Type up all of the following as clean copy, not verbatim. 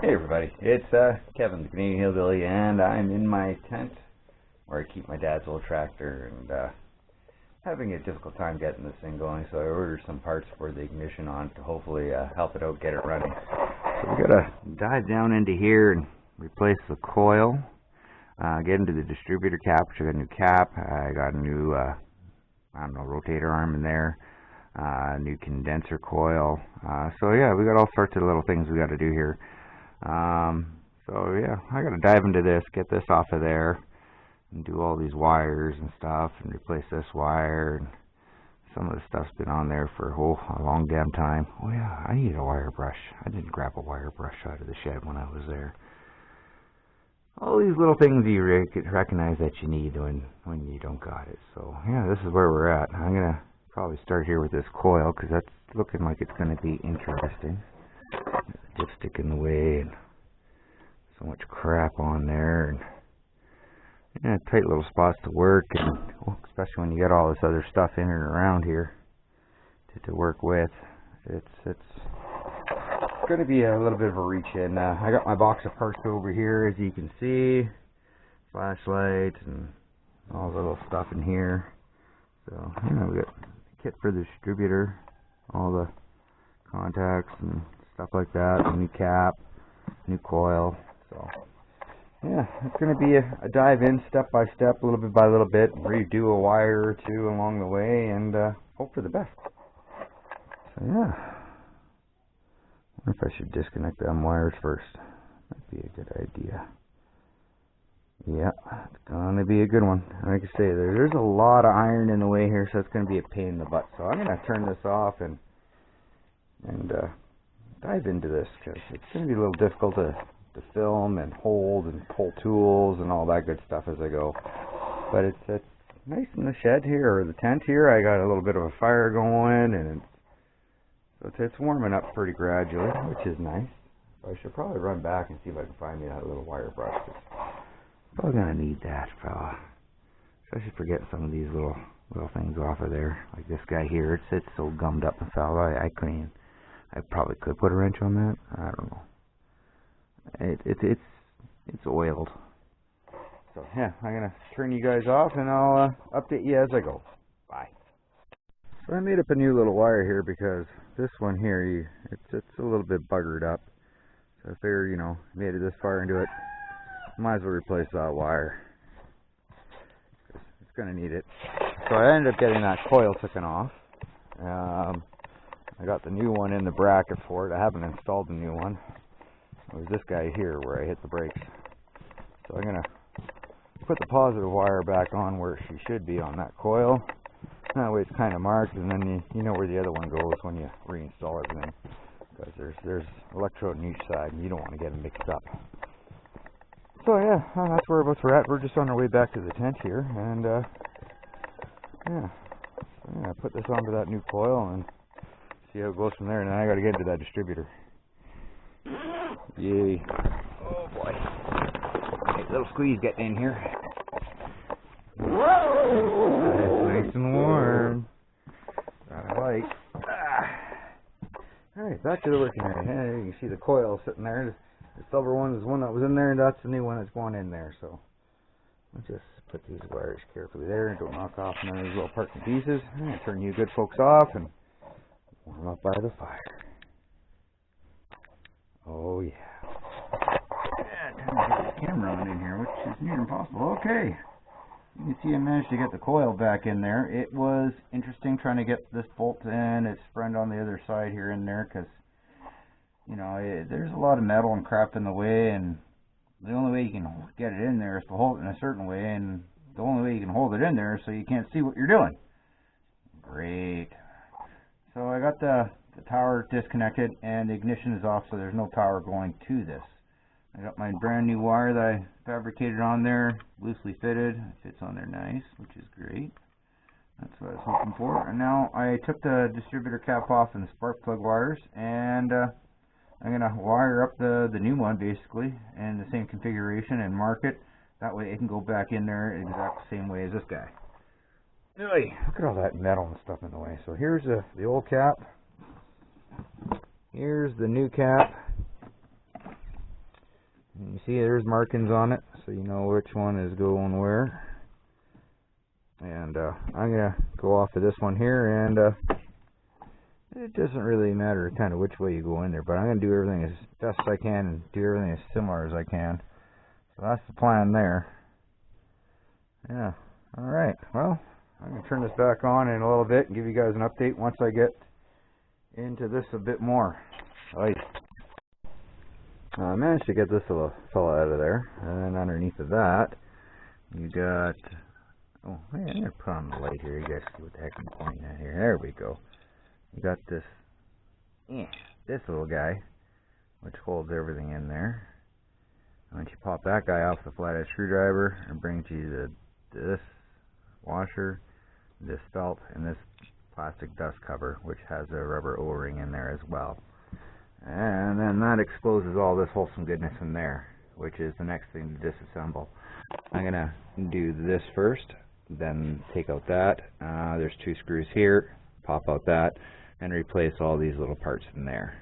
Hey everybody, it's Kevin, the Canadian Hillbilly, and I'm in my tent where I keep my dad's old tractor, and having a difficult time getting this thing going, so I ordered some parts for the ignition on to hopefully help it out, get it running. So we gotta dive down into here and replace the coil, get into the distributor cap, which I got a new cap, I got a new, rotator arm in there, new condenser coil, so yeah, we got all sorts of little things we gotta do here. So yeah, I gotta dive into this, get this off of there, and do all these wires and stuff, and replace this wire, and some of the stuff's been on there for a long damn time. Oh yeah, I need a wire brush. I didn't grab a wire brush out of the shed when I was there. All these little things you recognize that you need when you don't got it. So yeah, this is where we're at. I'm gonna probably start here with this coil, because that's looking like it's gonna be interesting. Dipstick in the way, and so much crap on there, and yeah, tight little spots to work, and especially when you got all this other stuff in and around here to work with. It's going to be a little bit of a reach in. I got my box of parts over here, as you can see, flashlights and all the little stuff in here. So yeah, we got a kit for the distributor, all the contacts and stuff like that, a new cap, new coil. So yeah, it's going to be a dive in step by step, little bit by little bit, redo a wire or two along the way, and hope for the best. So yeah, I wonder if I should disconnect them wires first. Might be a good idea. Yeah, it's going to be a good one. Like I say, there's a lot of iron in the way here, so it's going to be a pain in the butt. So I'm going to turn this off and dive into this, because it's going to be a little difficult to film and hold and pull tools and all that good stuff as I go. But it's nice in the shed here, or the tent here. I got a little bit of a fire going, and it's warming up pretty gradually, which is nice. I should probably run back and see if I can find me that little wire brush. Probably gonna need that, fella. Especially for getting some of these little things off of there. Like this guy here, it's so gummed up and foul. I couldn't even. I probably could put a wrench on that. I don't know. It's oiled. So yeah, I'm gonna turn you guys off, and I'll update you as I go. Bye. So I made up a new little wire here, because this one here, it's a little bit buggered up. So I figured, made it this far into it, might as well replace that wire. It's gonna need it. So I ended up getting that coil taken off. I got the new one in the bracket for it. I haven't installed the new one. It was this guy here where I hit the brakes. So I'm going to put the positive wire back on where she should be on that coil. That way it's kind of marked, and then you know where the other one goes when you reinstall everything. Because there's electrode on each side, and you don't want to get them mixed up. So yeah, that's where we're at. We're just on our way back to the tent here, and yeah, I'm going to put this onto that new coil and see how it goes from there, and then I got to get into that distributor. Yay. Oh boy. Okay, little squeeze getting in here. It's nice and warm. That I like. Alright, back to the working area. Hey, you can see the coil sitting there. The silver one is the one that was in there, and that's the new one that's going in there. So I'll just put these wires carefully there and don't knock off none of these little parts and pieces. I'm going to turn you good folks off and warm up by the fire. Oh yeah. Yeah, time to get the camera on in here, which is near impossible. Okay. You can see I managed to get the coil back in there. It was interesting trying to get this bolt and its friend on the other side here in there, because, there's a lot of metal and crap in the way, and the only way you can get it in there is to hold it in a certain way, and the only way you can hold it in there is so you can't see what you're doing. Great. So I got the power disconnected, and the ignition is off, so there's no power going to this. I got my brand new wire that I fabricated on there, loosely fitted. It fits on there nice, which is great. That's what I was hoping for. And now I took the distributor cap off and the spark plug wires, and I'm going to wire up the new one basically in the same configuration and mark it. That way it can go back in there exact same way as this guy. Really, look at all that metal and stuff in the way. So here's the old cap. Here's the new cap. You see there's markings on it, so you know which one is going where. And I'm going to go off of this one here, and it doesn't really matter kind of which way you go in there, but I'm going to do everything as best as I can and do everything as similar as I can. So that's the plan there. Yeah, alright, well, I'm going to turn this back on in a little bit and give you guys an update once I get into this a bit more. Right. I managed to get this little fella out of there, and then underneath of that, you got, oh, hey, I'm going to put on the light here, you guys see what the heck I'm pointing at here. There we go. You got this, this little guy, which holds everything in there. And once you pop that guy off the flathead screwdriver, it brings you this washer, this belt, and this plastic dust cover, which has a rubber O-ring in there as well. And then that exposes all this wholesome goodness in there, which is the next thing to disassemble. I'm going to do this first, then take out that. There's 2 screws here, pop out that, and replace all these little parts in there.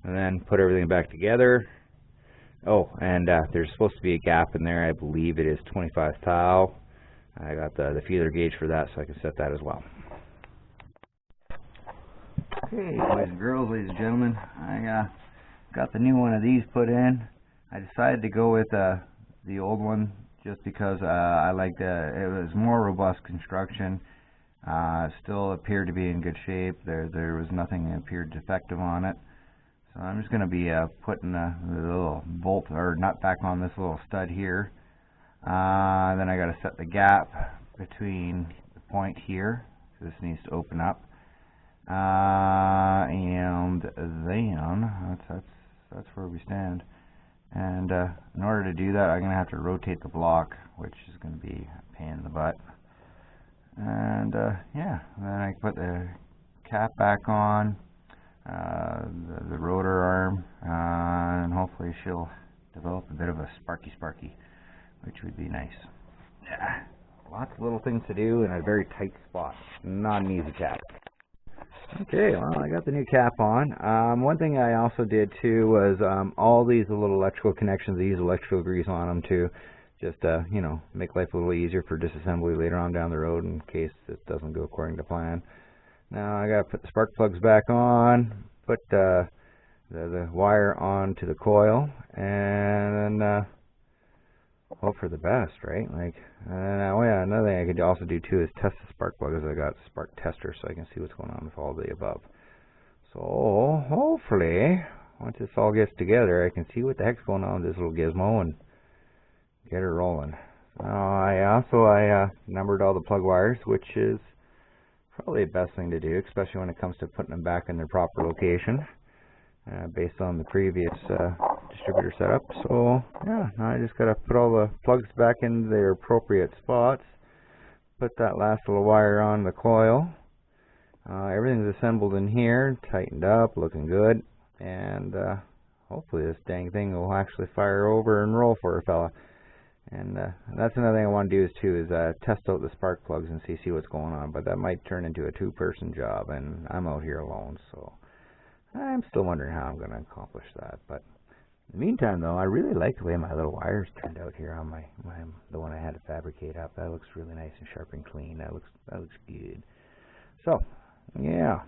And then put everything back together. Oh, and there's supposed to be a gap in there. I believe it is 25 thou. I got the feeler gauge for that, so I can set that as well. Okay, boys and girls, ladies and gentlemen, I got the new one of these put in. I decided to go with the old one just because I liked it was more robust construction. Still appeared to be in good shape. There was nothing that appeared defective on it. So I'm just going to be putting the little bolt or nut back on this little stud here. Then I got to set the gap between the point here. So this needs to open up. And then that's where we stand. And in order to do that, I'm going to have to rotate the block, which is going to be a pain in the butt. And yeah, then I put the cap back on, the rotor arm, and hopefully she'll develop a bit of a sparky, which would be nice. Yeah, lots of little things to do in a very tight spot. Not an easy task. Okay, well, I got the new cap on. One thing I also did too was all these little electrical connections, I use electrical grease on them to just, you know, make life a little easier for disassembly later on down the road in case it doesn't go according to plan. Now I got to put the spark plugs back on, put the wire onto the coil, and then hope for the best, right? Like, oh yeah, another thing I could also do too is test the spark plug, as I got a spark tester, so I can see what's going on with all the above. So hopefully, once this all gets together, I can see what the heck's going on with this little gizmo and get her rolling. I numbered all the plug wires, which is probably the best thing to do, especially when it comes to putting them back in their proper location, based on the previous distributor setup. So yeah, now I just gotta put all the plugs back in their appropriate spots, put that last little wire on the coil. Everything's assembled in here, tightened up, looking good, and hopefully this dang thing will actually fire over and roll for a fella. And that's another thing I want to do is test out the spark plugs and see what's going on, but that might turn into a 2-person job, and I'm out here alone, so I'm still wondering how I'm going to accomplish that. But in the meantime, though, I really like the way my little wires turned out here on the one I had to fabricate up. That looks really nice and sharp and clean. That looks good. So yeah,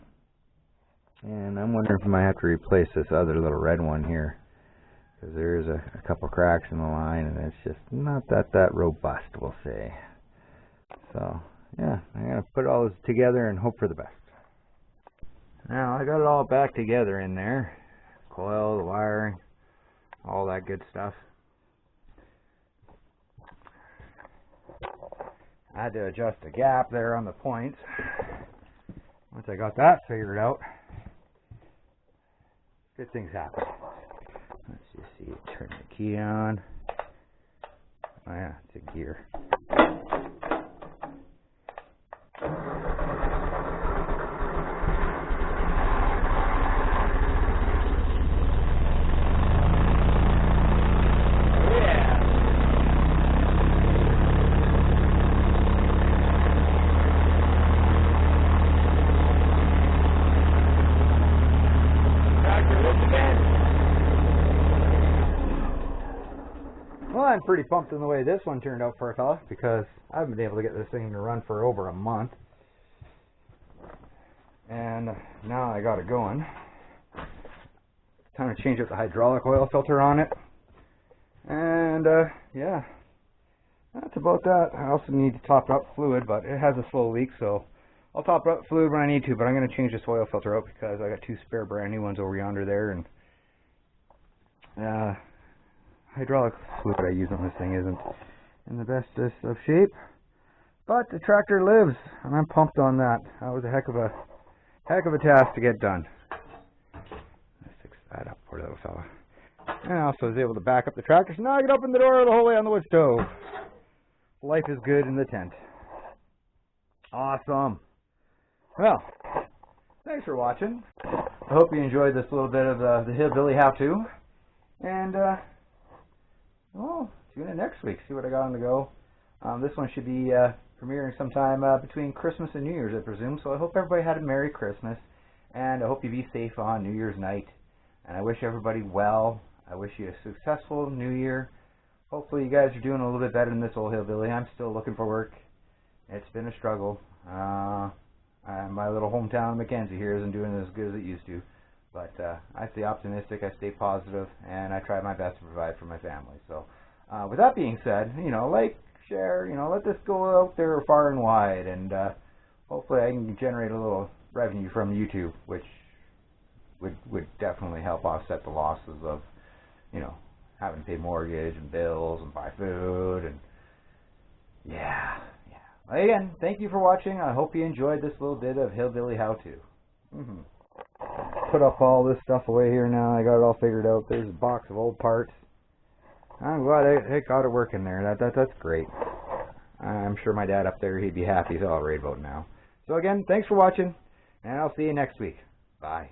and I'm wondering if I might have to replace this other little red one here, because there is a couple cracks in the line, and it's just not that robust, we'll say. So yeah, I'm gonna put it all this together and hope for the best. Now I got it all back together in there, coil, the wiring, all that good stuff. I had to adjust the gap there on the points. Once I got that figured out, good things happen. Let's just see, turn the key on. Oh yeah, it's a gear. Well, I'm pretty pumped in the way this one turned out for a fella, because I've been able to get this thing to run for over a month. And now I got it going. Time to change out the hydraulic oil filter on it. And yeah, that's about that. I also need to top up fluid, but it has a slow leak, so I'll top up fluid when I need to, but I'm going to change this oil filter out because I got 2 spare brand new ones over yonder there, and hydraulic fluid I use on this thing isn't in the bestest of shape, but the tractor lives, and I'm pumped on that. That was a heck of a task to get done. Let's fix that up, poor little fella. And I also was able to back up the tractor, so now I can open the door the whole way on the wood stove. Life is good in the tent. Awesome. Well, thanks for watching. I hope you enjoyed this little bit of the Hillbilly how-to. And, well, tune in next week. See what I got on the go. This one should be premiering sometime between Christmas and New Year's, I presume. So I hope everybody had a Merry Christmas. And I hope you be safe on New Year's night. And I wish everybody well. I wish you a successful New Year. Hopefully you guys are doing a little bit better than this old hillbilly. I'm still looking for work. It's been a struggle. My little hometown of Mackenzie here isn't doing as good as it used to. But I stay optimistic, I stay positive, and I try my best to provide for my family. So with that being said, like, share, let this go out there far and wide. And hopefully I can generate a little revenue from YouTube, which would definitely help offset the losses of, having to pay mortgage and bills and buy food and yeah. Again, thank you for watching. I hope you enjoyed this little bit of Hillbilly how-to. Put up all this stuff away here now. I got it all figured out. There's a box of old parts. I'm glad I got it working there. That's great. I'm sure my dad up there, he'd be happy. He's all right about now. So again, thanks for watching, and I'll see you next week. Bye.